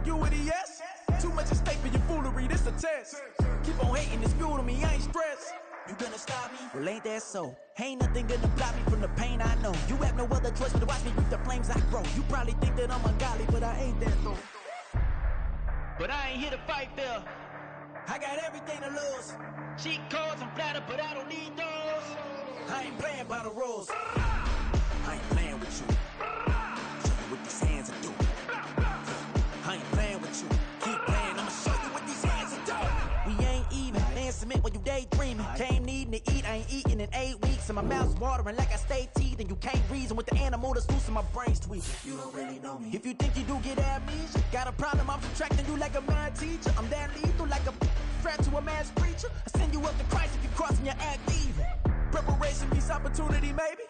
ambiguity, yes? Too much at stake for your foolery, this a test. Keep on hating, it's fuel to me, I ain't stressed. You gonna stop me? Well, ain't that so? Ain't nothing gonna block me from the pain I know. You have no other choice but to watch me reap the flames I grow. You probably think that I'm ungodly, but I ain't that though. But I ain't here to fight fair. I got everything to lose. Cheat codes and flatter, but I don't need those. I ain't playing by the rules. I ain't playing with you. Show you what these hands are doing. I ain't playing with you. Keep playing, I'ma show you what these hands are doing. We ain't even. Laying cement when you daydreaming. Came needing to eat, I ain't eating in 8 weeks. And my mouth's watering like I stay teeth. And you can't reason with the animal that's loose in my brain's tweaking. You don't really know me. If you think you do get amnesia, got a problem, I'm subtracting you like a mad teacher. I'm that lethal like a threat to a mass preacher. I send you up to Christ if you crossing your act evil. Preparation meets opportunity, maybe.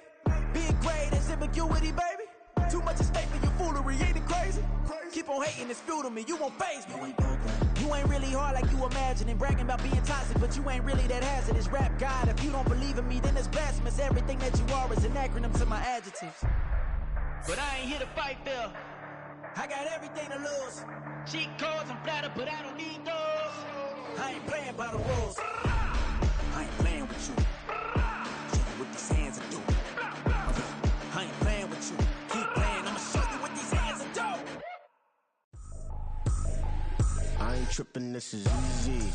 Big grade is ambiguity, baby. Too much at stake for your foolery, ain't it crazy? Keep on hating, it's fuel to me, you won't faze me. You ain't really hard like you imagine and bragging about being toxic, but you ain't really that hazardous. Rap God, if you don't believe in me, then it's blasphemous. Everything that you are is an acronym to my adjectives. But I ain't here to fight fair. I got everything to lose. Cheat codes and flatter, but I don't need those. I ain't playing by the rules. I ain't playing with you. Show you what these hands are doing. I ain't playing with you. Keep playing, I'ma show you what these hands are doing. I ain't tripping, this is easy,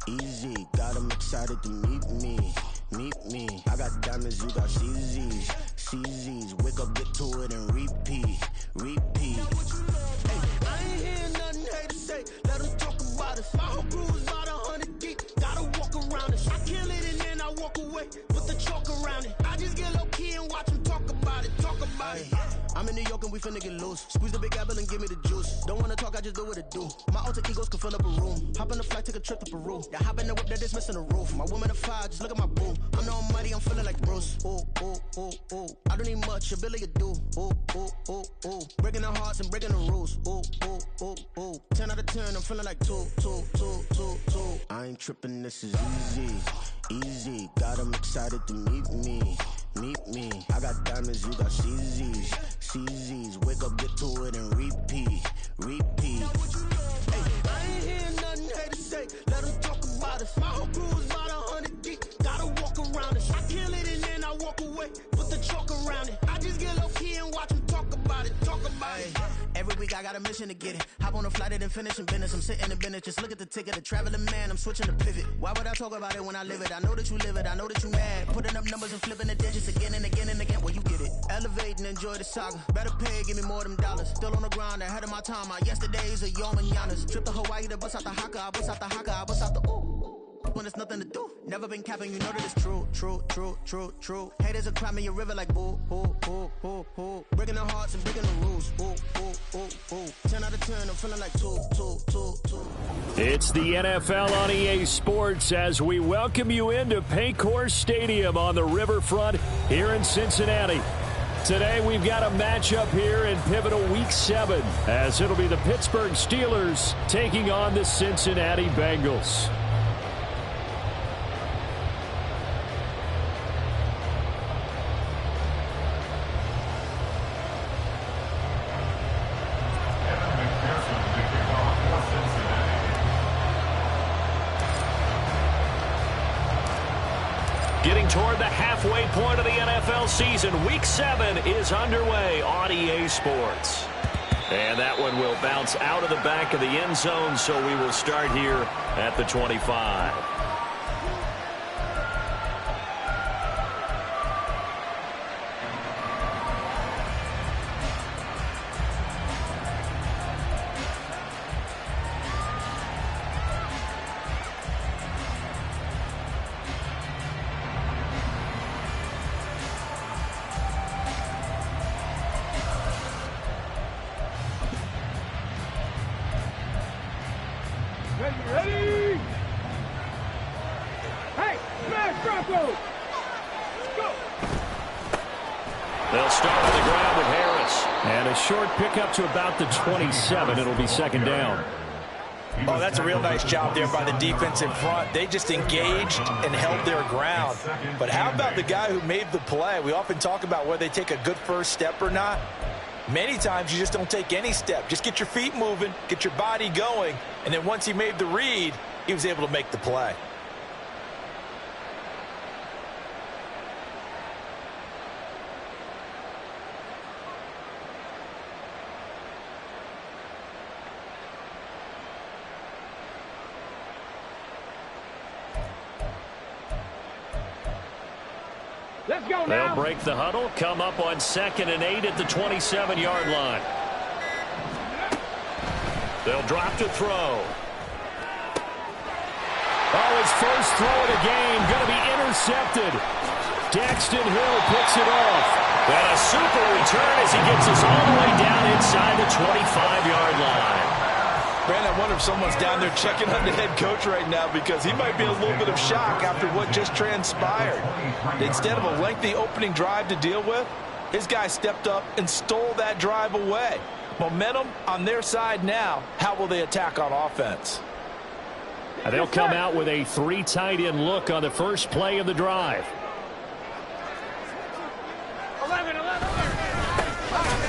easy. Got 'em excited to meet me, meet me. I got diamonds, you got CZs, CZs. Wake up, get to it, and repeat, repeat. Hey, I ain't hearing nothing haters say. Let 'em talk about us. My whole crew is about 100 deep. Gotta walk around us. I kill it and then I walk away. Put the chalk around it. I just get low key and watch 'em talk about it, talk about it. I'm in New York and we finna get loose. Squeeze the big apple and give me the juice. Don't wanna talk, I just do what it do. My alter egos can fill up a room. Hop on the flight, take a trip to Peru. Yeah, hop in the whip that is missing the roof. My woman a fire, just look at my boo. I'm the almighty, I'm feeling like Bruce. Ooh, ooh, ooh, ooh. I don't need much, ability to do. Ooh, ooh, ooh, ooh. Breaking the hearts and breaking the rules. Ooh, ooh, ooh, ooh. 10 out of 10, I'm feeling like 2, 2, 2, 2, 2. I ain't tripping, this is easy, easy. Got 'em excited to meet me, meet me. I got diamonds, you got CZs, CZs. Wake up, get to it, and repeat, repeat. Hey, I ain't hearing nothing haters say. Let 'em talk about us. My whole crew is about 100 deep. Gotta walk around us. I kill it and then I walk away. Put the chalk around it. I just get low key and watch 'em talk about it, talk about it. Every week I got a mission to get it. Hop on a flight and finish in business. I'm sitting in business, just look at the ticket. A traveling man, I'm switching to pivot. Why would I talk about it when I live it? I know that you live it, I know that you mad. Putting up numbers and flipping the digits again and again and again. Well, you get it. Elevate and enjoy the saga. Better pay, give me more of them dollars. Still on the grind, ahead of my time. My yesterdays are your mananas. Trip to Hawaii to bust out the haka. I bust out the haka, I bust out the ooh. When there's nothing to do. Never been capping, you know that it's true, true, true, true, true. Haters are climbing your river like boo, boo, boo, boo, boo. Breaking their hearts and breaking the rules. Ooh, ooh, ooh, ooh. 10 out of 10, I'm feeling like 2, 2, 2, 2. It's the NFL on EA Sports as we welcome you into Paycor Stadium on the riverfront here in Cincinnati. Today we've got a matchup here in pivotal Week 7 as it'll be the Pittsburgh Steelers taking on the Cincinnati Bengals. Getting toward the halfway point of the NFL season, Week 7 is underway on EA Sports. And that one will bounce out of the back of the end zone, so we will start here at the 25. Ready? Hey, smash Broncos! Go! They'll start on the ground with Harris. And a short pickup to about the 27. It'll be second down. Oh, that's a real nice job there by the defense in front. They just engaged and held their ground. But how about the guy who made the play? We often talk about whether they take a good first step or not. Many times you just don't take any step. Just get your feet moving, get your body going, and then once he made the read, he was able to make the play. Let's go now. They'll break the huddle, come up on 2nd and 8 at the 27-yard line. They'll drop to throw. Oh, his first throw of the game going to be intercepted. Daxton Hill picks it off. And a super return as he gets us all the way down inside the 25-yard line. Brandon, I wonder if someone's down there checking on the head coach right now because he might be in a little bit of shock after what just transpired. Instead of a lengthy opening drive to deal with, his guy stepped up and stole that drive away. Momentum on their side now. How will they attack on offense? And they'll come out with a 3 tight end look on the first play of the drive. 11.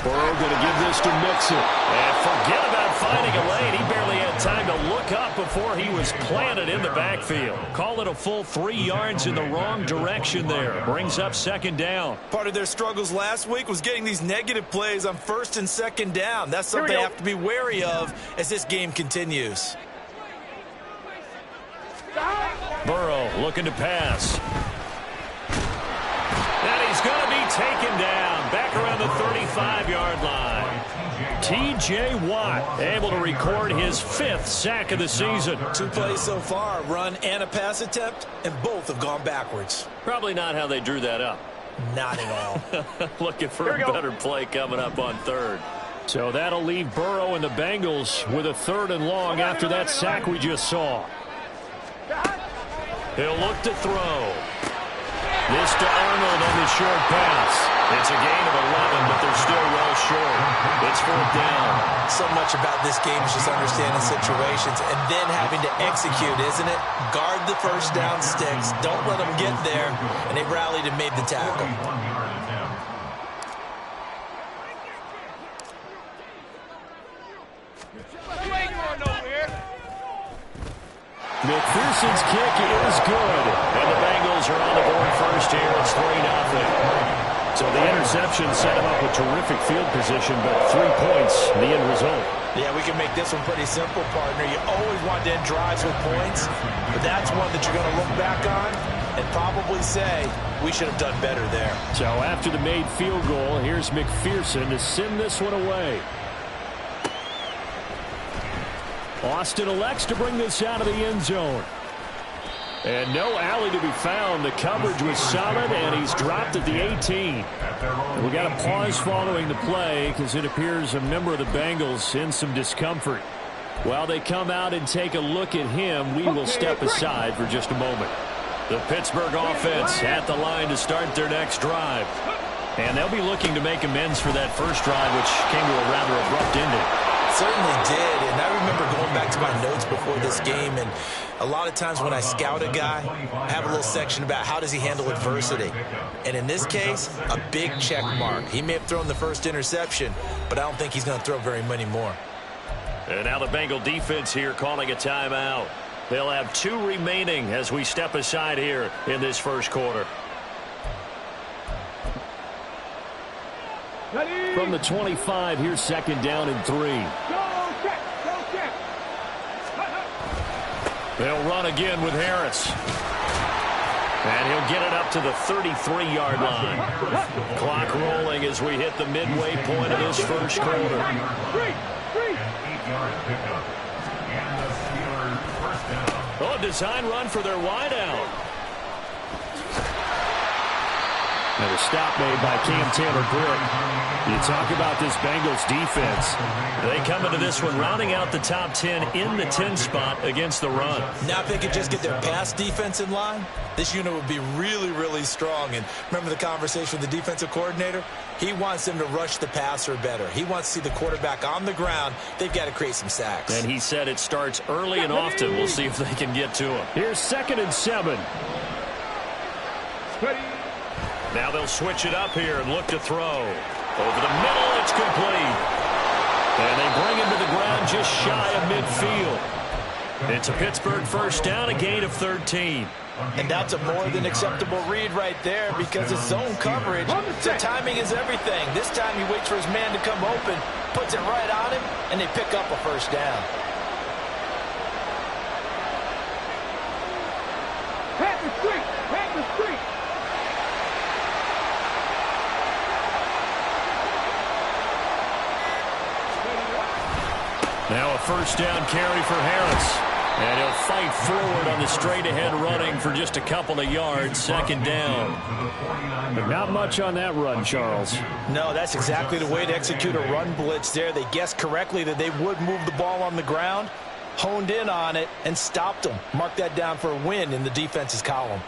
Burrow going to give this to Mixon. And forget about finding a lane. He barely had time to look up before he was planted in the backfield. Call it a full 3 yards in the wrong direction there. Brings up 2nd down. Part of their struggles last week was getting these negative plays on 1st and 2nd down. That's something they have to be wary of as this game continues. Burrow looking to pass. And he's going to be taken down back around the 35-yard line. T.J. Watt able to record his 5th sack of the season. 2 plays so far, a run and a pass attempt, and both have gone backwards. Probably not how they drew that up. Not at all. Looking for a better play coming up on 3rd. So that'll leave Burrow and the Bengals with a 3rd and long after that sack we just saw. He'll look to throw. This to Arnold on the short pass. It's a gain of 11, but they're still well short. It's 4th down. So much about this game is just understanding situations and then having to execute, isn't it? Guard the first down sticks. Don't let them get there. And they rallied and made the tackle. McPherson's kick is good. And the Bengals are on the board first here. It's 3-0. So the interception set him up with terrific field position, but 3 points, the end result. Yeah, we can make this one pretty simple, partner. You always want to end drives with points, but that's one that you're going to look back on and probably say, we should have done better there. So after the made field goal, here's McPherson to send this one away. Austin elects to bring this out of the end zone. And no alley to be found. The coverage was solid, and he's dropped at the 18. And we got a pause following the play because it appears a member of the Bengals in some discomfort. While they come out and take a look at him, we will step aside for just a moment. The Pittsburgh offense at the line to start their next drive. And they'll be looking to make amends for that first drive, which came to a rather abrupt ending. Certainly did, and I remember going back to my notes before this game, and a lot of times when I scout a guy, I have a little section about how does he handle adversity. And in this case, a big check mark. He may have thrown the first interception, but I don't think he's going to throw very many more. And now the Bengal defense here calling a timeout. They'll have 2 remaining as we step aside here in this first quarter. From the 25, here's 2nd down and 3. Go check. They'll run again with Harris. And he'll get it up to the 33-yard line. Clock rolling as we hit the midway point of this first quarter. Oh, design run for their wideout. And a stop made by Cam Taylor-Britt. You talk about this Bengals defense. They come into this one rounding out the top 10 in the 10 spot against the run. Now if they could just get their pass defense in line, this unit would be really, really strong. And remember the conversation with the defensive coordinator? He wants them to rush the passer better. He wants to see the quarterback on the ground. They've got to create some sacks. And he said it starts early and often. We'll see if they can get to him. Here's 2nd and 7. Now they'll switch it up here and look to throw. Over the middle, It's complete. And they bring him to the ground just shy of midfield. It's a Pittsburgh first down, a gain of 13. And that's a more than acceptable read right there because it's zone coverage, so timing is everything. This time he waits for his man to come open, puts it right on him, and they pick up a first down. Pass the street! Pass the street! Now a first down carry for Harris. And he'll fight forward on the straight-ahead running for just a couple of yards, second down. But not much on that run, Charles. No, that's exactly the way to execute a run blitz there. They guessed correctly that they would move the ball on the ground, honed in on it, and stopped them. Mark that down for a win in the defense's column.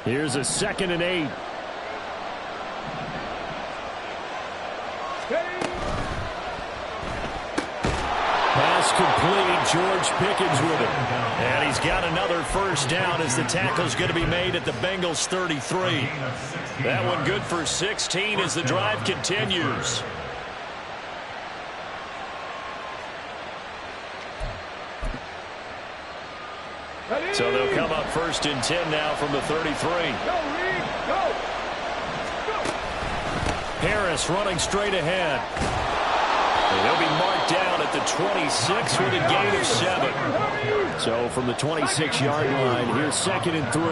Here's a 2nd and 8. Pass complete. George Pickens with it. And he's got another first down as the tackle's going to be made at the Bengals 33. That one good for 16 as the drive continues. So they'll come up 1st and 10 now from the 33. Go, Reed, go! Harris running straight ahead. And he'll be marked down at the 26 with a gain of 7. So from the 26-yard line, here's 2nd and 3.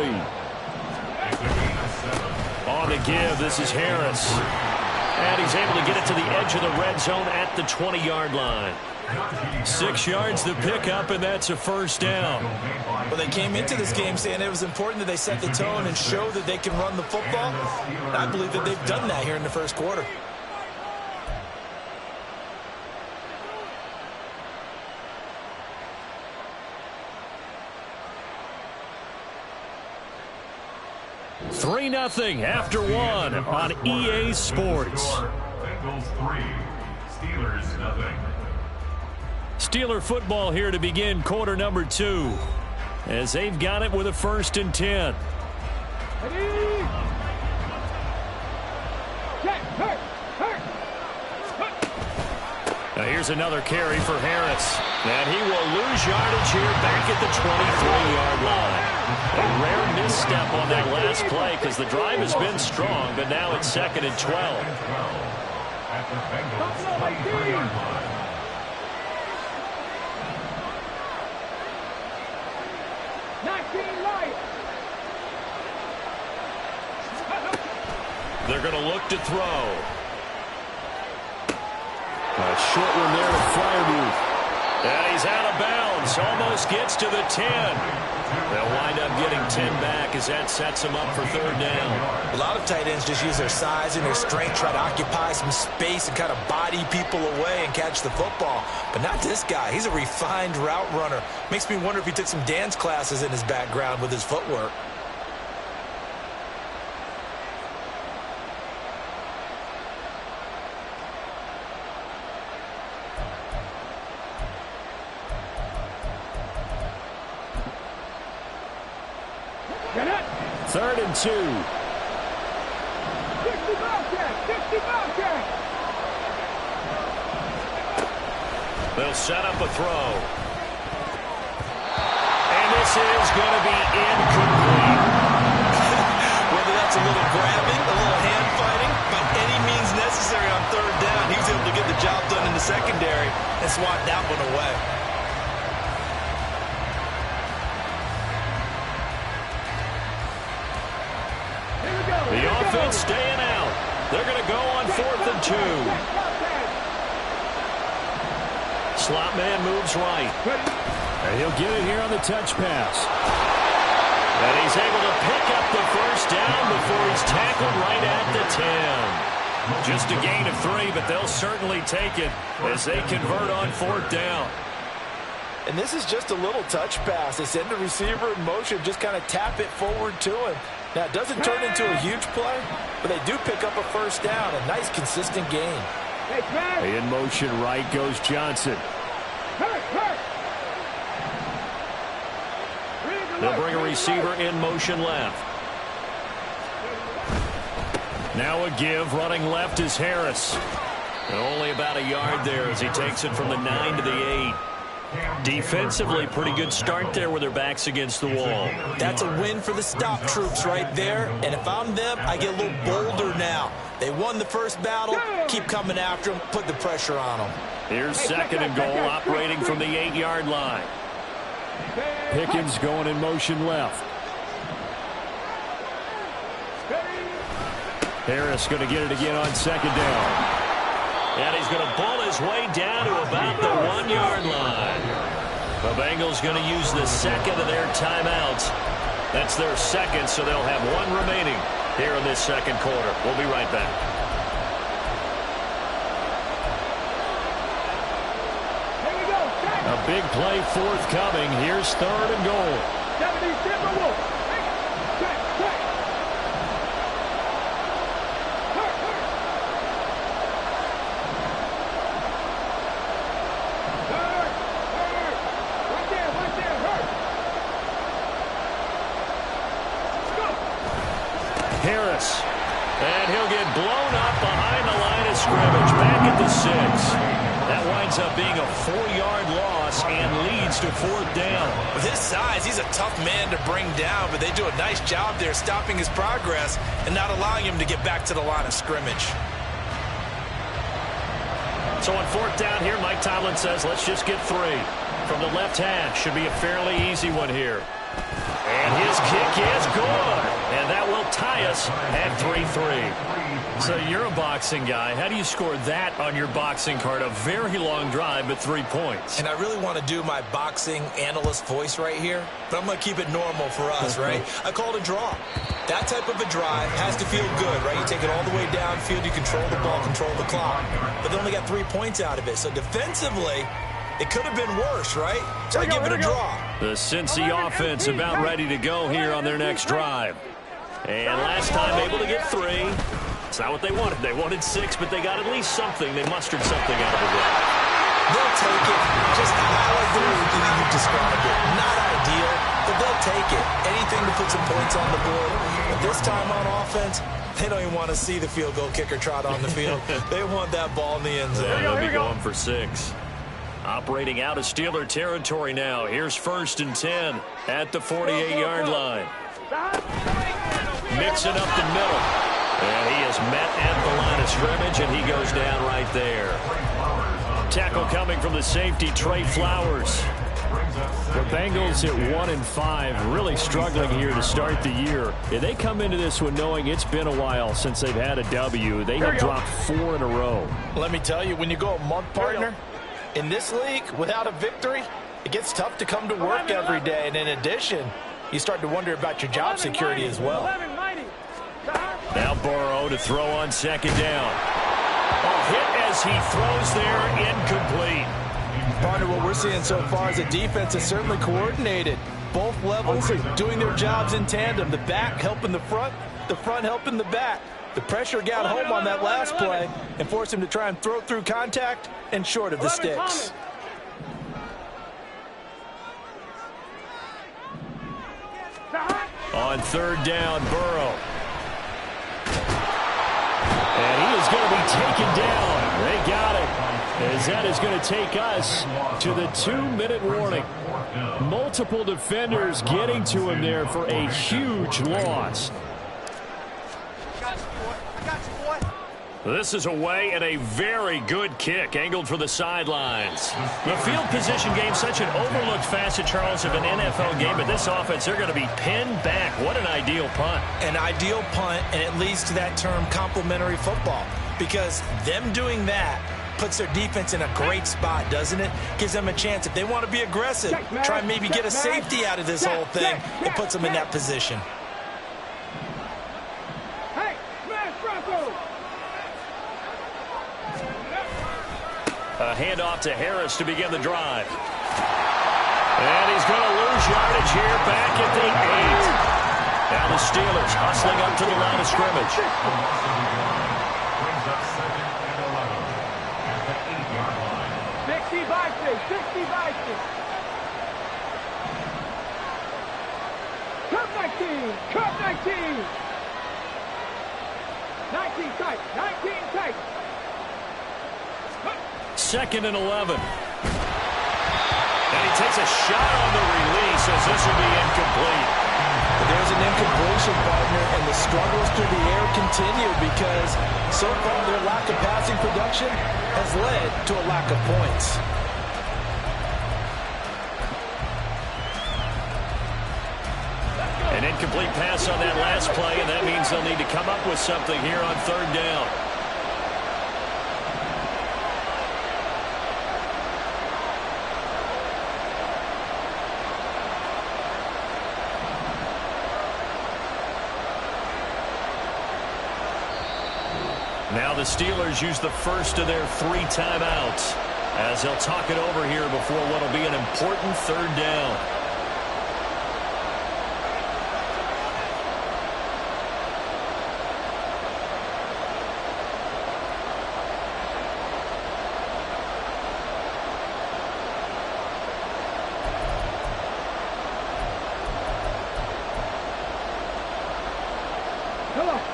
On the give, this is Harris. And he's able to get it to the edge of the red zone at the 20-yard line. 6 yards the pickup, and that's a first down. Well, they came into this game saying it was important that they set the tone and show that they can run the football. And I believe that they've done that here in the first quarter. Three 3-0 after 1 on EA Sports. Bengals 3, Steelers 0. Steeler football here to begin quarter number 2 as they've got it with a 1st and 10. Now here's another carry for Harris. And he will lose yardage here back at the 23-yard line. A rare misstep on that last play because the drive has been strong, but now it's 2nd and 12. At the Bengals 23-yard line. They're going to look to throw. A short one there to Freiermuth. And he's out of bounds. Almost gets to the 10. They'll wind up getting 10 back as that sets them up for 3rd down. A lot of tight ends just use their size and their strength, try to occupy some space and kind of body people away and catch the football. But not this guy. He's a refined route runner. Makes me wonder if he took some dance classes in his background with his footwork. Third and 2. 60 Bobcat! 60 Bobcat! They'll set up a throw. And this is going to be incomplete. Whether that's a little grabbing, a little hand fighting, by any means necessary on 3rd down, he was able to get the job done in the secondary and swat that one away. The offense staying out. They're going to go on 4th and 2. Slot man moves right. And he'll get it here on the touch pass. And he's able to pick up the first down before he's tackled right at the 10. Just a gain of 3, but they'll certainly take it as they convert on 4th down. And this is just a little touch pass. They send the receiver in motion, just kind of tap it forward to him. Now, it doesn't turn into a huge play, but they do pick up a first down. A nice, consistent gain. In motion right goes Johnson. They'll bring a receiver in motion left. Now a give. Running left is Harris. And only about a yard there as he takes it from the 9 to the 8. Defensively, pretty good start there with their backs against the wall. That's a win for the stop troops right there. And if I'm them, I get a little bolder now. They won the first battle. Keep coming after them. Put the pressure on them. Here's second and goal, operating from the 8-yard line. Pickens going in motion left. Harris going to get it again on second down. And he's going to bull his way down to about the 1-yard line. The Bengals going to use the second of their timeouts. That's their second, so they'll have one remaining here in this second quarter. We'll be right back. A big play forthcoming. Here's third and goal. Harris. And he'll get blown up behind the line of scrimmage. Back at the 6. That winds up being a 4-yard loss and leads to fourth down. With his size, he's a tough man to bring down, but they do a nice job there stopping his progress and not allowing him to get back to the line of scrimmage. So on fourth down here, Mike Tomlin says, let's just get 3. From the left hash, should be a fairly easy one here. And his kick is good. And that will tie us at 3-3. So you're a boxing guy. How do you score that on your boxing card? A very long drive, but 3 points. And I really want to do my boxing analyst voice right here, but I'm going to keep it normal for us, right? I call it a draw. That type of a drive has to feel good, right? You take it all the way downfield, you control the ball, control the clock. But they only got 3 points out of it. So defensively, it could have been worse, right? So I give it a draw. The Cincy offense about ready to go here on their next drive. And last time able to get 3. It's not what they wanted. They wanted 6, but they got at least something. They mustered something out of the game. They'll take it. Just how I do you described it. Not ideal, but they'll take it. Anything to put some points on the board. But this time on offense, they don't even want to see the field goal kicker trot on the field. They want that ball in the end zone. They'll be going for 6. Operating out of Steeler territory now. Here's 1st and 10 at the 48-yard line. Mixing up the middle. And he is met at the line of scrimmage, and he goes down right there. Tackle coming from the safety, Trey Flowers. The Bengals at 1-5, really struggling here to start the year. And they come into this one knowing it's been a while since they've had a W. They have dropped 4 in a row. Let me tell you, when you go a month, partner, in this league, without a victory, it gets tough to come to work every day. And in addition, you start to wonder about your job security as well. Now Burrow to throw on second down. A hit as he throws there, incomplete. Partner, what we're seeing so far is a defense is certainly coordinated. Both levels doing their jobs in tandem. The back helping the front helping the back. The pressure got home on that last play and forced him to try and throw through contact and short of the sticks. On third down, Burrow. And he is going to be taken down. They got it. As that is going to take us to the 2-minute warning. Multiple defenders getting to him there for a huge loss. This is away and a very good kick, angled for the sidelines. The field position game, such an overlooked facet, Charles, of an NFL game. But this offense, they're going to be pinned back. What an ideal punt. An ideal punt, and it leads to that term complementary football. Because them doing that puts their defense in a great spot, doesn't it? Gives them a chance. If they want to be aggressive, try and maybe get a safety out of this whole thing, it puts them in that position. A handoff to Harris to begin the drive. And he's going to lose yardage here back at the 8. Now the Steelers hustling up to the line of scrimmage. Brings up 2nd and 11 at the 8-yard line. 60 by 6, 60 by 6. Curve 19. Curve 19. 19 tight. 19 tight. 2nd and 11. And he takes a shot on the release as this will be incomplete. There's an incompletion, partner, and the struggles through the air continue because so far their lack of passing production has led to a lack of points. An incomplete pass on that last play, and that means they'll need to come up with something here on 3rd down. Now the Steelers use the first of their 3 timeouts as they'll talk it over here before what will be an important 3rd down.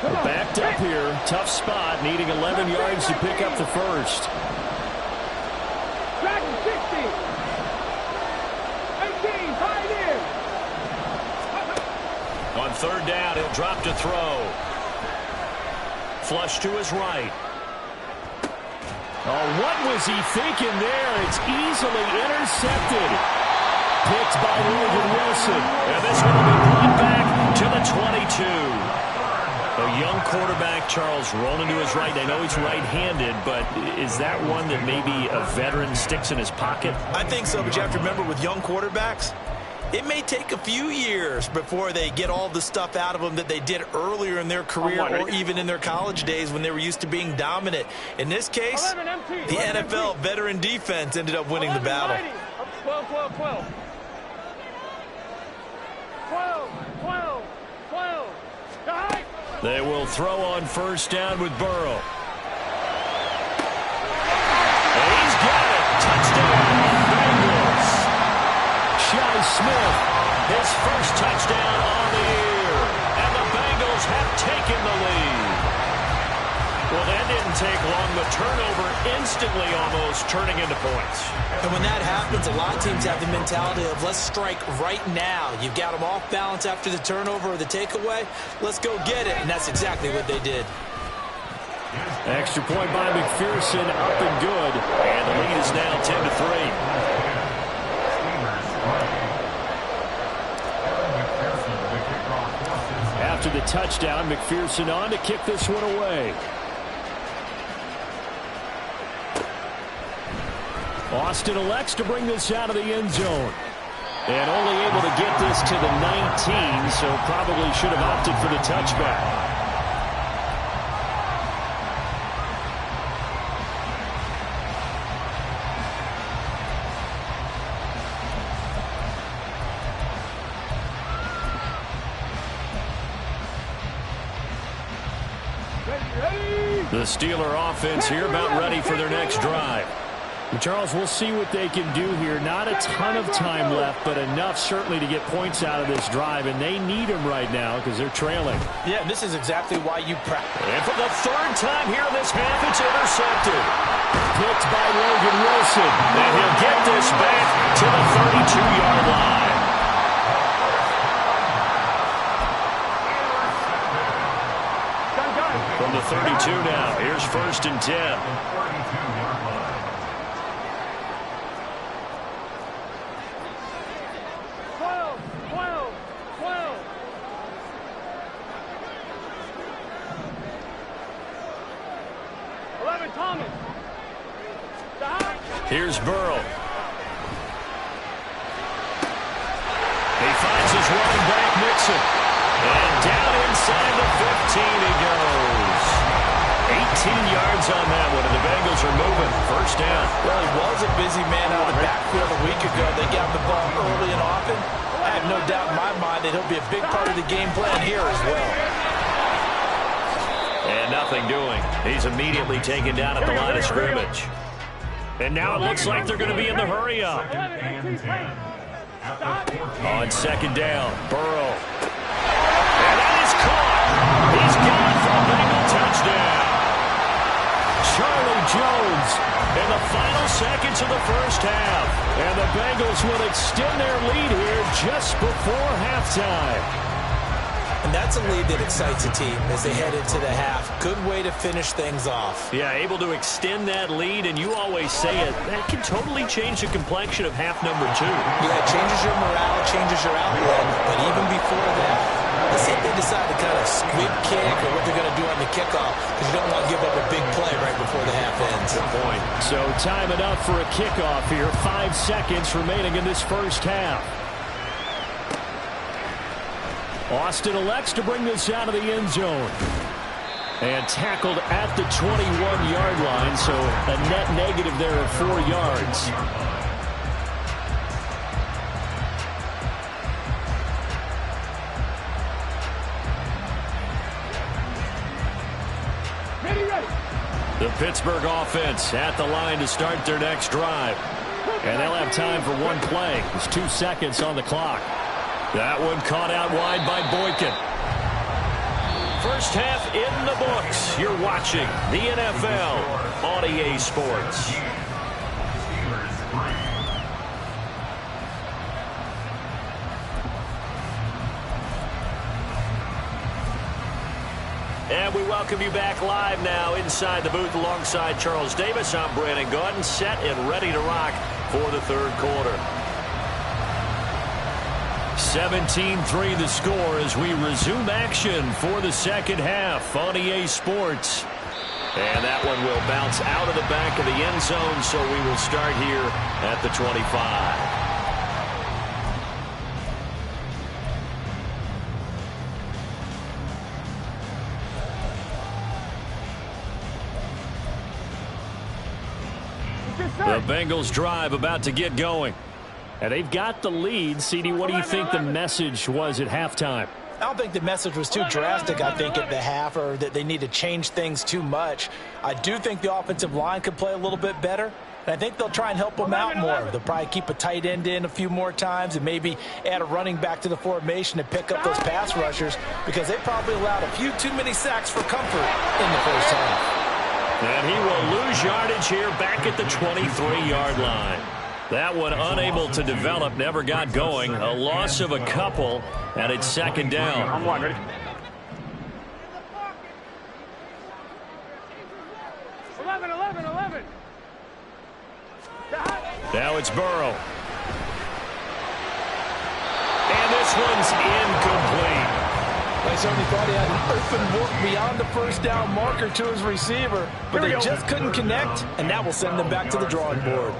Backed up here. Tough spot. Needing 11 yards to pick up the first. Dragon 60. 18. Tight end. On 3rd down, he'll drop to throw. Flush to his right. Oh, what was he thinking there? It's easily intercepted. Picked by Logan Wilson. And this one will be brought back to the 22. A young quarterback, Charles, rolling to his right. I know he's right-handed, but is that one that maybe a veteran sticks in his pocket? I think so, but you have to remember with young quarterbacks, it may take a few years before they get all the stuff out of them that they did earlier in their career or even in their college days when they were used to being dominant. In this case, the NFL veteran defense ended up winning the battle. 12, 12, 12. 12, 12, 12. They will throw on 1st down with Burrow. And he's got it. Touchdown, Bengals. Shi Smith, his first touchdown on the year. And the Bengals have taken the lead. Well, that didn't take long. The turnover instantly almost turning into points. And when that happens, a lot of teams have the mentality of let's strike right now. You've got them off balance after the turnover or the takeaway. Let's go get it. And that's exactly what they did. Extra point by McPherson, up and good. And the lead is now 10-3. After the touchdown, McPherson on to kick this one away. Austin elects to bring this out of the end zone. And only able to get this to the 19, so probably should have opted for the touchback. The Steeler offense here about ready for their next drive. Charles, we'll see what they can do here. Not a ton of time left, but enough certainly to get points out of this drive, and they need them right now because they're trailing. Yeah, this is exactly why you practice. And for the 3rd time here in this half, it's intercepted. Picked by Logan Wilson, and he'll get this back to the 32-yard line. From the 32 now, here's 1st and 10. 11, Thomas. Here's Burrow. He finds his running back, Mixon. And down inside the 15 he goes. 18 yards on that one, and the Bengals are moving. 1st down. Well, he was a busy man out of the backfield a week ago. They got the ball early and often. I have no doubt in my mind that he'll be a big part of the game plan here as well. And nothing doing. He's immediately taken down at the line of scrimmage. And now it looks like they're going to be in the hurry-up. On 2nd down, Burrow. half. And the Bengals will extend their lead here just before halftime. And that's a lead that excites a team as they head into the half. Good way to finish things off. Yeah, able to extend that lead, and you always say it, that can totally change the complexion of half number 2. Yeah, it changes your morale, changes your outlook. But even before that, let's see if they decide to kind of squib kick or what they're going to do on the kickoff, because you don't want to give up a big play right before the half ends. Good point. So time enough for a kickoff here. 5 seconds remaining in this first half. Austin elects to bring this out of the end zone. And tackled at the 21-yard line, so a net negative there of 4 yards. The Pittsburgh offense at the line to start their next drive. And they'll have time for one play. There's 2 seconds on the clock. That one caught out wide by Boykin. First half in the books. You're watching the NFL on EA Sports. And we welcome you back live now inside the booth alongside Charles Davis. I'm Brandon Gaudin, set and ready to rock for the third quarter. 17-3 the score as we resume action for the second half on EA Sports. And that one will bounce out of the back of the end zone, so we will start here at the 25. The Bengals drive about to get going. And they've got the lead. CD, what do you think the message was at halftime? I don't think the message was too drastic, I think, at the half, or that they need to change things too much. I do think the offensive line could play a little bit better, and I think they'll try and help them out more. They'll probably keep a tight end in a few more times and maybe add a running back to the formation to pick up those pass rushers, because they probably allowed a few too many sacks for comfort in the first half. And he will lose yardage here back at the 23-yard line. That one unable to develop, never got going. A loss of a couple, and it's second down. I'm one, ready? 11. Now it's Burrow. And this one's incomplete. I certainly thought he had an open look beyond the first down marker to his receiver, but they just couldn't connect, and that will send them back to the drawing board.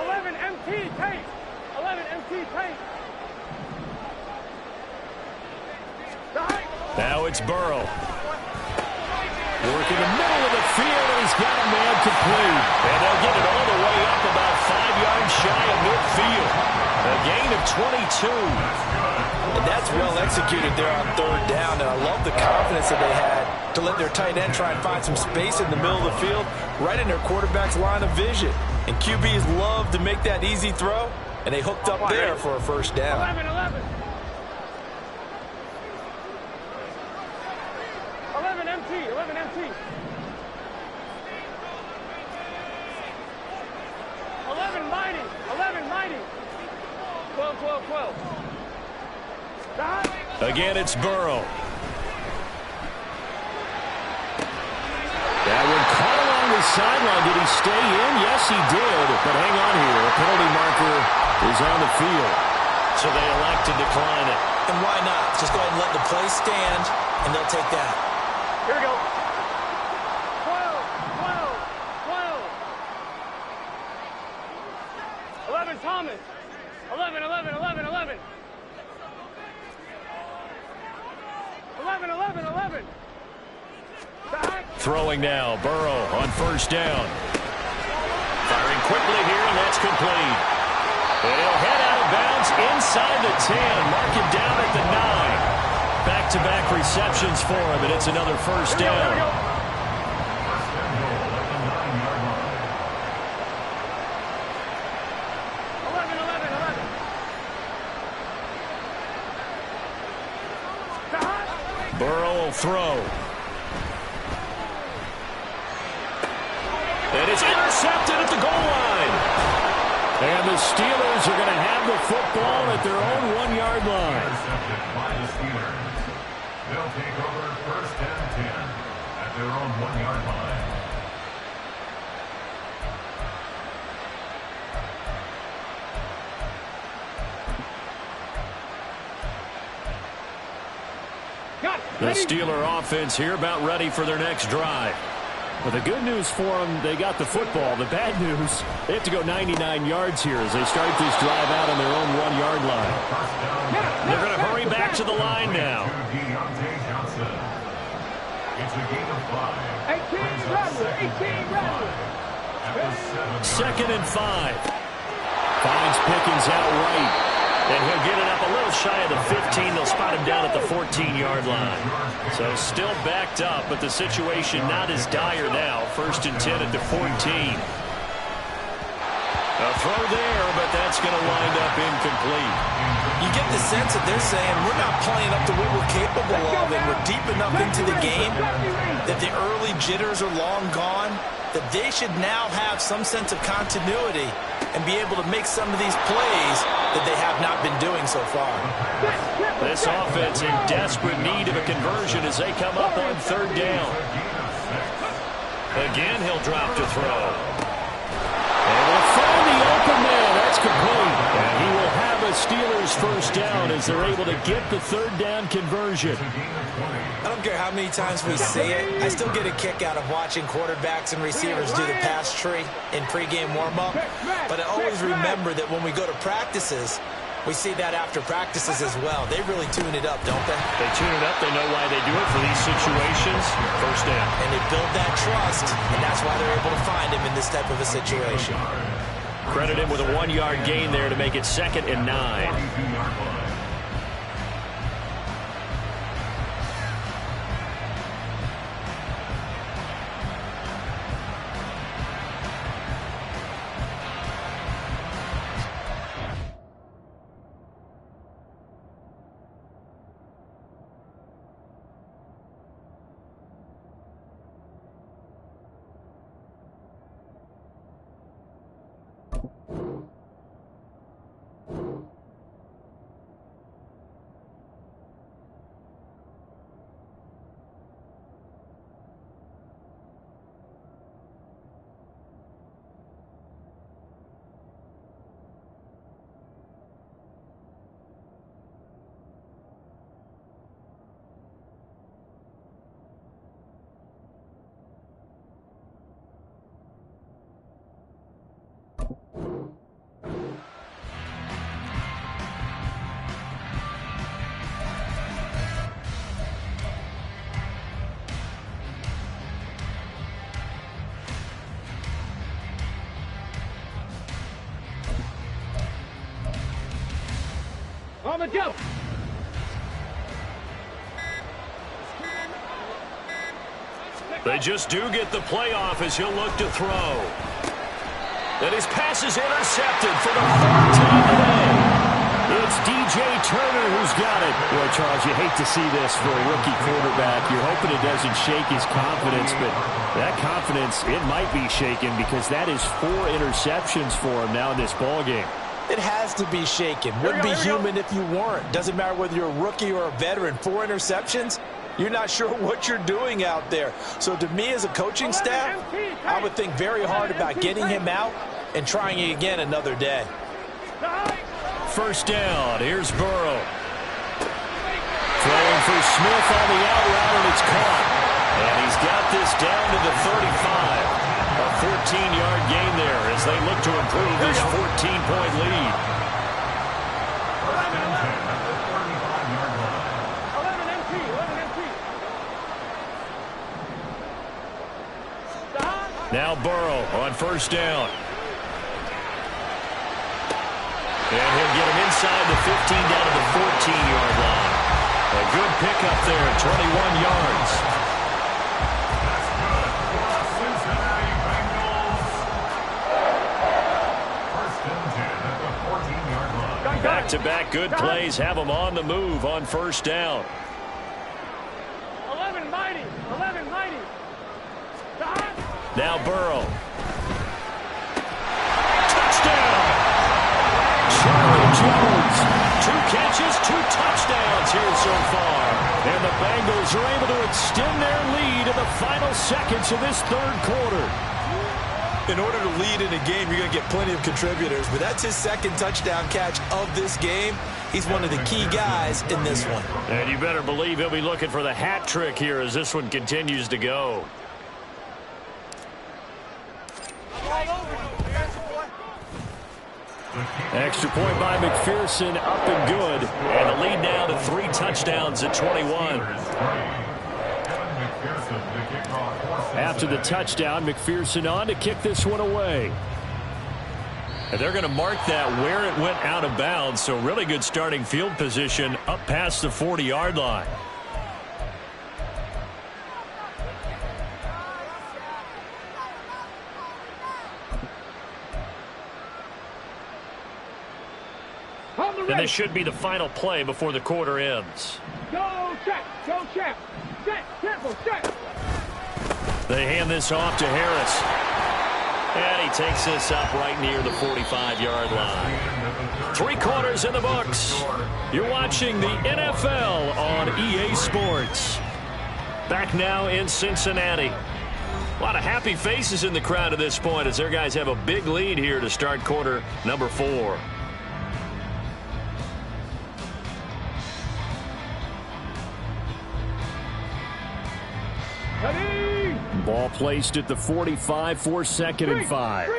11 MT tape. 11 MT tape. Now it's Burrow. Working the middle of the field, and he's got a man complete. And they'll get it all the way up about 5 yards shy of midfield. A gain of 22. And that's well executed there on third down, and I love the confidence that they had to let their tight end try and find some space in the middle of the field, right in their quarterback's line of vision. And QBs love to make that easy throw, and they hooked up there for a first down. 11. 11 MT. 11 MT. 11 mighty. 11 mighty. 12. Again, it's Burrow. That one caught along the sideline. Did he stay in? Yes, he did. But hang on here. A penalty marker is on the field. So they elect to decline it. And why not? Just go ahead and let the play stand, and they'll take that. Here we go. 12. 11 Thomas. 11. 11. Throwing now, Burrow on first down. Firing quickly here, and that's complete. And he'll head out of bounds inside the 10. Mark him down at the 9. Back-to-back receptions for him, and it's another first down. Burrow will throw. And it's intercepted at the goal line. And the Steelers are going to have the football at their own 1-yard line. Intercepted by the Steelers. They'll take over first and 10 at their own 1-yard line. The Steeler offense here about ready for their next drive. But the good news for them, they got the football. The bad news, they have to go 99 yards here as they start this drive out on their own 1-yard line. They're going to hurry back to the line now. It's a gain of 5. 2nd and 5. Finds Pickens out right. And he'll get it up a little shy of the 15. They'll spot him down at the 14-yard line. So still backed up, but the situation not as dire now. 1st and 10 at the 14. A throw there, but that's going to wind up incomplete. You get the sense that they're saying we're not playing up to what we're capable of, and we're deep enough into the game that the early jitters are long gone, that they should now have some sense of continuity and be able to make some of these plays that they have not been doing so far. This offense in desperate need of a conversion as they come up on 3rd down. Again, he'll drop to throw. And we'll find the open man. That's complete. And he will have a Steelers first down as they're able to get the 3rd down conversion. I don't care how many times we see it. I still get a kick out of watching quarterbacks and receivers do the pass tree in pregame warm-up. But I always remember that when we go to practices, we see that after practices as well. They really tune it up, don't they? They tune it up. They know why they do it for these situations. First down. And they build that trust, and that's why they're able to find him in this type of a situation. Credit him with a 1-yard gain there to make it 2nd and 9. On the jump. They just do get the playoff as he'll look to throw. And his pass is intercepted for the 3rd time today. It's DJ Turner who's got it. Boy, Charles, you hate to see this for a rookie quarterback. You're hoping it doesn't shake his confidence, but that confidence, it might be shaken because that is 4 interceptions for him now in this ballgame. It has to be shaken. Wouldn't be human if you weren't. Doesn't matter whether you're a rookie or a veteran. 4 interceptions, you're not sure what you're doing out there. So to me as a coaching staff, I would think very hard about getting him out and trying it again another day. First down, here's Burrow. Throwing for Smith on the out route, and it's caught. And he's got this down to the 35. A 14-yard gain there as they look to improve this 14-point lead. 11 MT. Now Burrow on first down. And he'll get him inside the 15 down to the 14-yard line. A good pickup there, 21 yards. Back-to-back good plays have them on the move on first down. 11 mighty. Now Burrow. throws. 2 catches, 2 touchdowns here so far. And the Bengals are able to extend their lead in the final seconds of this third quarter. In order to lead in a game, you're going to get plenty of contributors, but that's his second touchdown catch of this game. He's one of the key guys in this one. And you better believe he'll be looking for the hat trick here as this one continues to go. Extra point by McPherson, up and good. And the lead now to 3 touchdowns at 21. After the touchdown, McPherson on to kick this one away. And they're going to mark that where it went out of bounds, so really good starting field position up past the 40-yard line. And this should be the final play before the quarter ends. Go check, set, tempo, set. They hand this off to Harris. And he takes this up right near the 45-yard line. 3 quarters in the books. You're watching the NFL on EA Sports. Back now in Cincinnati. A lot of happy faces in the crowd at this point as their guys have a big lead here to start quarter number 4. Ball placed at the 45 for 2nd and 5.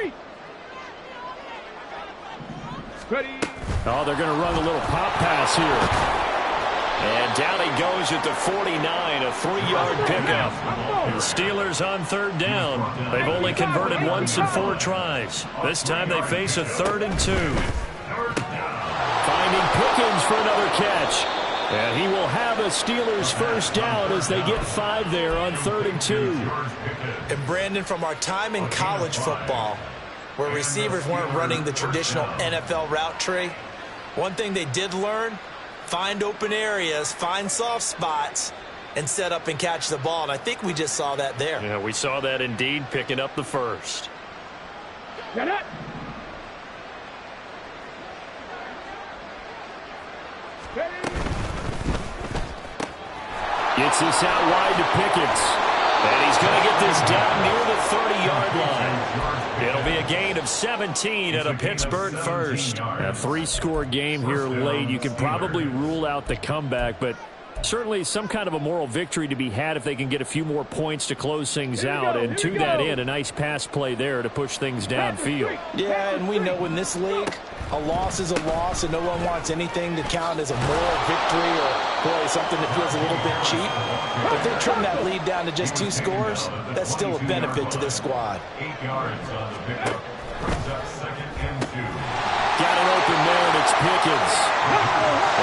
Oh, they're going to run a little pop pass here. And down he goes at the 49, a 3-yard pickup. The Steelers on 3rd down. They've only converted once in 4 tries. This time they face a 3rd and 2. Finding Pickens for another catch. And he will have a Steelers first down as they get 5 there on 3rd and 2. And Brandon, from our time in college football, where receivers weren't running the traditional NFL route tree, one thing they did learn, find open areas, find soft spots, and set up and catch the ball. And I think we just saw that there. Yeah, we saw that indeed, picking up the first. Get it. Gets this out wide to Pickens. And he's going to get this down near the 30-yard line. It'll be a gain of 17 at a Pittsburgh first. A 3-score game here late. You can probably rule out the comeback, but certainly some kind of a moral victory to be had if they can get a few more points to close things out. And to that end, a nice pass play there to push things downfield. Yeah, and we know in this league, a loss is a loss, and no one wants anything to count as a moral victory or, boy, something that feels a little bit cheap. But if they trim that lead down to just 2 scores, that's still a benefit to this squad. 8 yards on the pickup. Brings up 2nd and 2. Got it open there, and it's Pickens.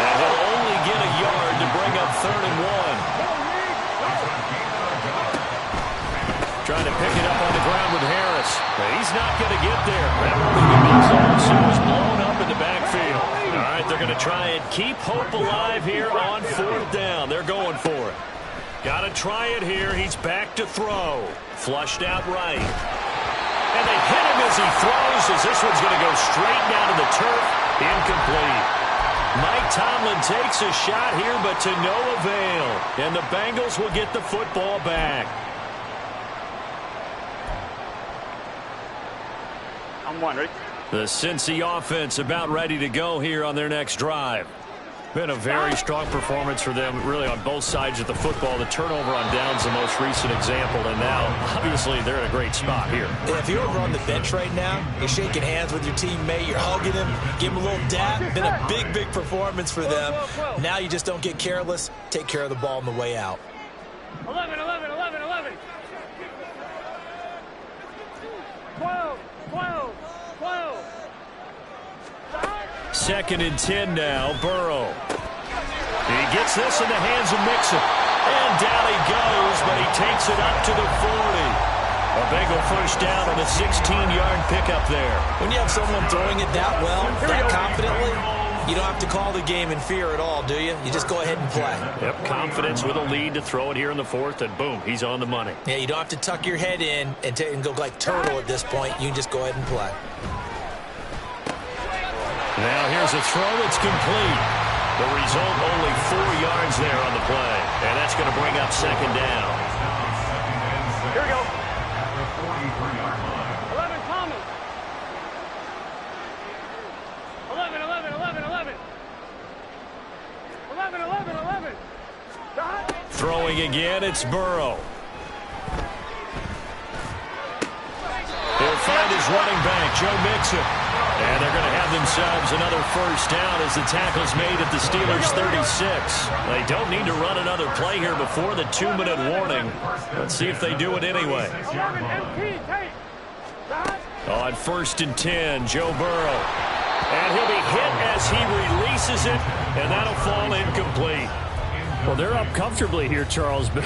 And he'll only get a yard to bring up 3rd and 1. Trying to pick it up on the ground with Harris. But he's not going to get there. That one also was blown up in the backfield. All right, they're going to try and keep hope alive here on 4th down. They're going for it. Got to try it here. He's back to throw. Flushed out right. And they hit him as he throws, as this one's going to go straight down to the turf. Incomplete. Mike Tomlin takes a shot here, but to no avail. And the Bengals will get the football back. I'm one, ready? The Cincy offense about ready to go here on their next drive. Been a very strong performance for them, really, on both sides of the football. The turnover on downs the most recent example, and now, obviously, they're in a great spot here. Yeah, if you're over on the bench right now, you're shaking hands with your teammate, you're hugging him, give him a little dap. Been a big, big performance for them. Now you just don't get careless. Take care of the ball on the way out. 11, 11, 11, 11. 12, 12, 12. 2nd and 10 now, Burrow. He gets this in the hands of Mixon. And down he goes, but he takes it up to the 40. A Bengal first down on a 16-yard pickup there. When you have someone throwing it that well, that confidently, you don't have to call the game in fear at all, do you? You just go ahead and play. Yep, confidence with a lead to throw it here in the 4th, and boom, he's on the money. Yeah, you don't have to tuck your head in and go like turtle at this point. You can just go ahead and play. Now here's a throw that's complete. The result, only 4 yards there on the play. And that's going to bring up second down. Here we go. At the 43-yard line. 11, Thomas. 11, 11, 11, 11. 11, 11, 11. Dot. Throwing again, it's Burrow. He'll find his running back, Joe Mixon. And they're going to have themselves another first down as the tackle's made at the Steelers' 36. They don't need to run another play here before the 2-minute warning. Let's see if they do it anyway. 11, MP, take. Dot. On 1st and 10, Joe Burrow. And he'll be hit as he releases it, and that'll fall incomplete. Well, they're up comfortably here, Charles, but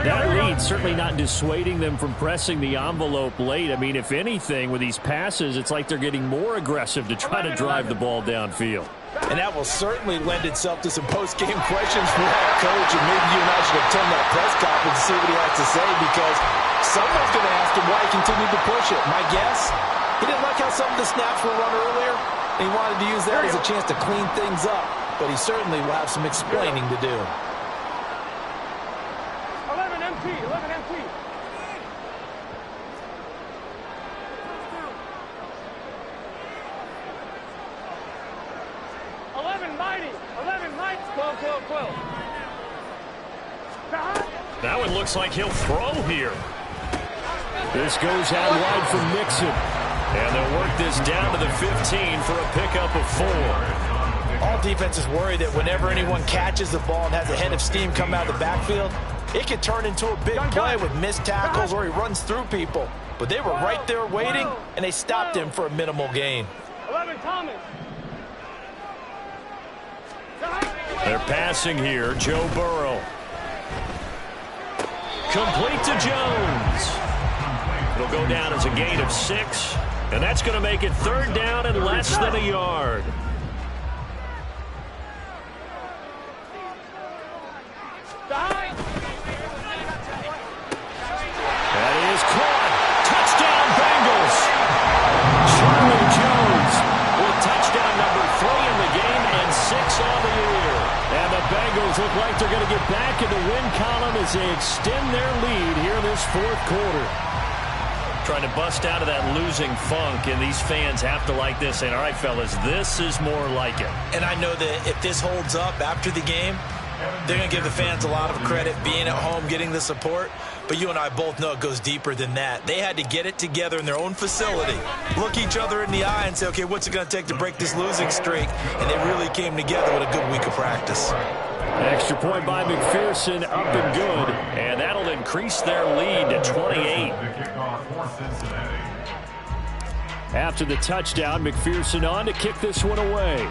that lead certainly not dissuading them from pressing the envelope late. I mean, if anything, with these passes, it's like they're getting more aggressive to try to drive the ball downfield. And that will certainly lend itself to some post-game questions for that coach, and maybe you and I should attend that press conference and see what he has to say, because someone's going to ask him why he continued to push it. My guess, he didn't like how some of the snaps were run earlier, and he wanted to use that as a chance to clean things up, but he certainly will have some explaining to do. 11, MP, 11, MP. 11, Mighty. 11, Mighty. 12, 12, 12. Dot. That one looks like he'll throw here. This goes out wide from Mixon. And they'll work this down to the 15 for a pickup of 4. All defenses worry that whenever anyone catches the ball and has a head of steam come out of the backfield, it can turn into a big play with missed tackles or he runs through people. But they were right there waiting, and they stopped him for a minimal gain. 11, Thomas. They're passing here, Joe Burrow. Complete to Jones. It'll go down as a gain of 6, and that's going to make it 3rd down and less than a yard. That is caught. Touchdown, Bengals. Charlie Jones with touchdown number 3 in the game and 6 on the year. And the Bengals look like they're going to get back in the win column as they extend their lead here in this 4th quarter. Trying to bust out of that losing funk, and these fans have to like this. And all right, fellas, this is more like it. And I know that if this holds up after the game, they're going to give the fans a lot of credit being at home, getting the support. But you and I both know it goes deeper than that. They had to get it together in their own facility, look each other in the eye and say, okay, what's it going to take to break this losing streak? And they really came together with a good week of practice. Extra point by McPherson, up and good. And that'll increase their lead to 28. After the touchdown, McPherson on to kick this one away.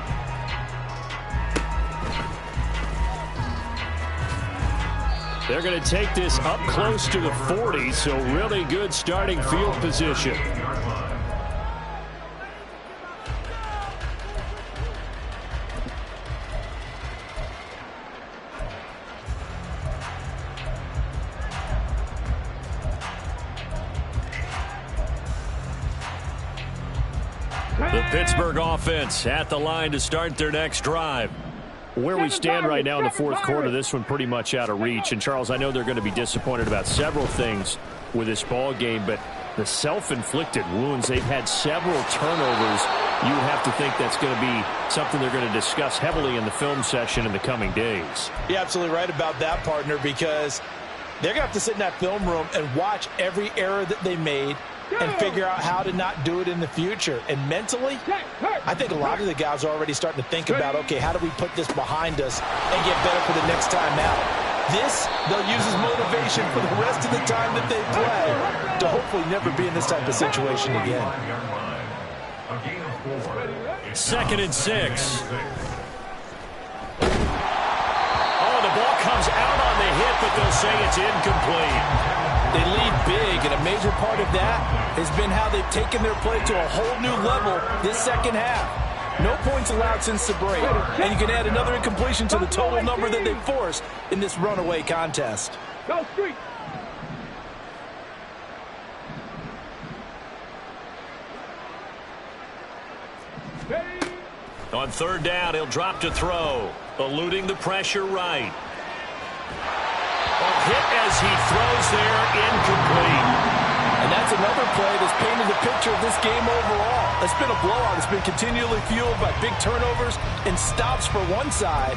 They're going to take this up close to the 40, so really good starting field position. The Pittsburgh offense at the line to start their next drive. Where we stand right now in the 4th quarter, this one pretty much out of reach. And, Charles, I know they're going to be disappointed about several things with this ball game, but the self-inflicted wounds, they've had several turnovers. You would have to think that's going to be something they're going to discuss heavily in the film session in the coming days. You're absolutely right about that, partner, because they're going to have to sit in that film room and watch every error that they made and figure out how to not do it in the future. And mentally, I think a lot of the guys are already starting to think about, okay, how do we put this behind us and get better for the next time out? This, they'll use as motivation for the rest of the time that they play to hopefully never be in this type of situation again. 2nd and 6. Oh, the ball comes out on the hit, but they'll say it's incomplete. They lead big, and a major part of that has been how they've taken their play to a whole new level this second half. No points allowed since the break, and you can add another incompletion to the total number that they forced in this runaway contest. Go street. On third down, he'll drop to throw, eluding the pressure right. A hit as he throws there, incomplete. And that's another play that's painted the picture of this game overall. It's been a blowout. It's been continually fueled by big turnovers and stops for one side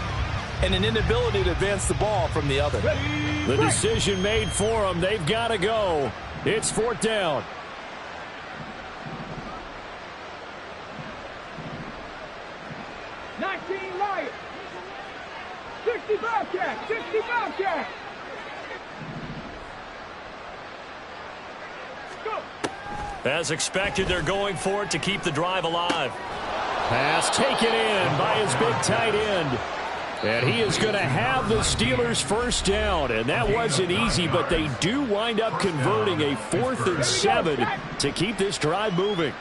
and an inability to advance the ball from the other. The decision made for them. They've got to go. It's fourth down. Lions. 60 Bobcats. 60 Bobcats. Go. As expected, they're going for it to keep the drive alive. Pass taken in by his big tight end. And he is going to have the Steelers first down. And that wasn't easy, but they do wind up converting a 4th and 7 to keep this drive moving.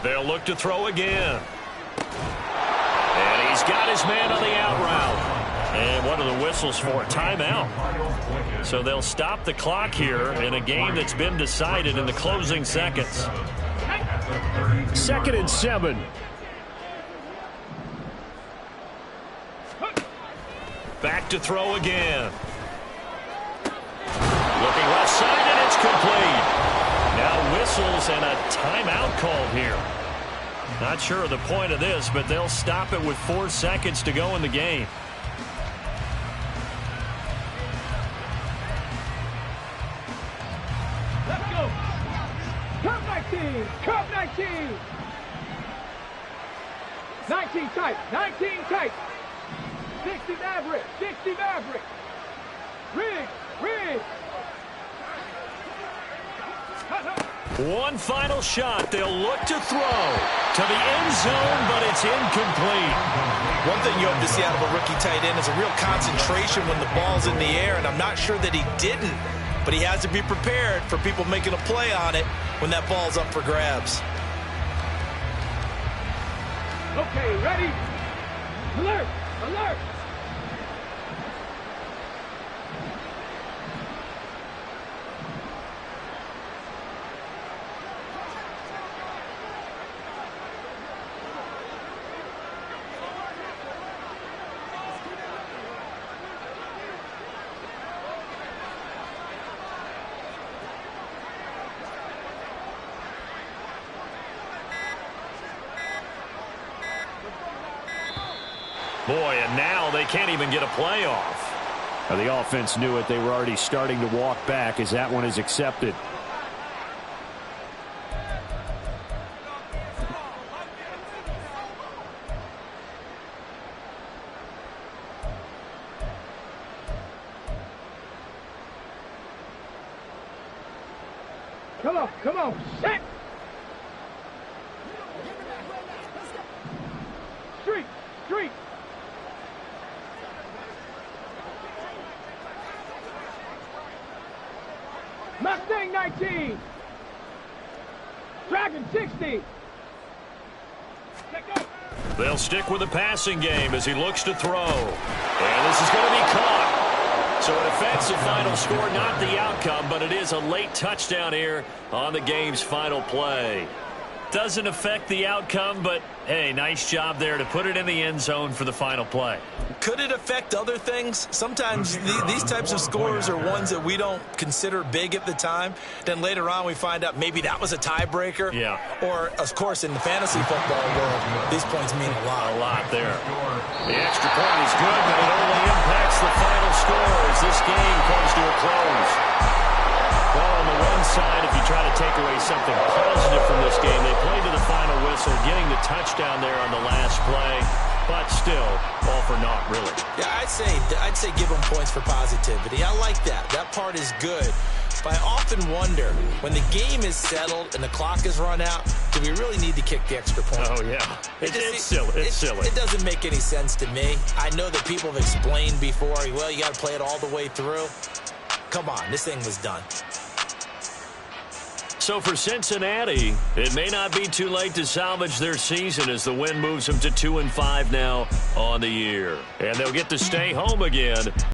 They'll look to throw again. And he's got his man on the out route. And what are the whistles for? Timeout. So they'll stop the clock here in a game that's been decided in the closing seconds. 2nd and 7. Back to throw again. Looking left side, and it's complete. Now whistles and a timeout called here. Not sure of the point of this, but they'll stop it with 4 seconds to go in the game. Let's go. Cup 19. Cup 19. 19 tight. 19 tight. 60 Maverick. 60 Maverick. Rig. Rig. One final shot. They'll look to throw to the end zone, but it's incomplete. One thing you hope to see out of a rookie tight end is a real concentration when the ball's in the air, and I'm not sure that he didn't, but he has to be prepared for people making a play on it when that ball's up for grabs. Okay, ready? Alert! Alert! Boy, and now they can't even get a play off. Now, the offense knew it. They were already starting to walk back as that one is accepted. Come on, set! Street! Mustang 19! Dragon 60! They'll stick with the passing game as he looks to throw. And this is going to be caught. So it affects the final score, not the outcome, but it is a late touchdown here on the game's final play. Doesn't affect the outcome, but, hey, nice job there to put it in the end zone for the final play. Could it affect other things? Sometimes these types of scores are ones that we don't consider big at the time. Then later on we find out maybe that was a tiebreaker. Yeah. Or, of course, in the fantasy football world, these points mean a lot. A lot there. The extra point is good, but it only impacts the final score as this game comes to a close. Well, on the one side, if you try to take away something positive from this game, they played to the final whistle, getting the touchdown there on the last play. But still, all for naught, really. Yeah, I'd say give them points for positivity. I like that. That part is good. But I often wonder, when the game is settled and the clock is run out, do we really need to kick the extra point? Oh, yeah. It's silly. It's silly. It doesn't make any sense to me. I know that people have explained before, well, you got to play it all the way through. Come on, this thing was done. So for Cincinnati, it may not be too late to salvage their season as the win moves them to 2-5 now on the year. And they'll get to stay home again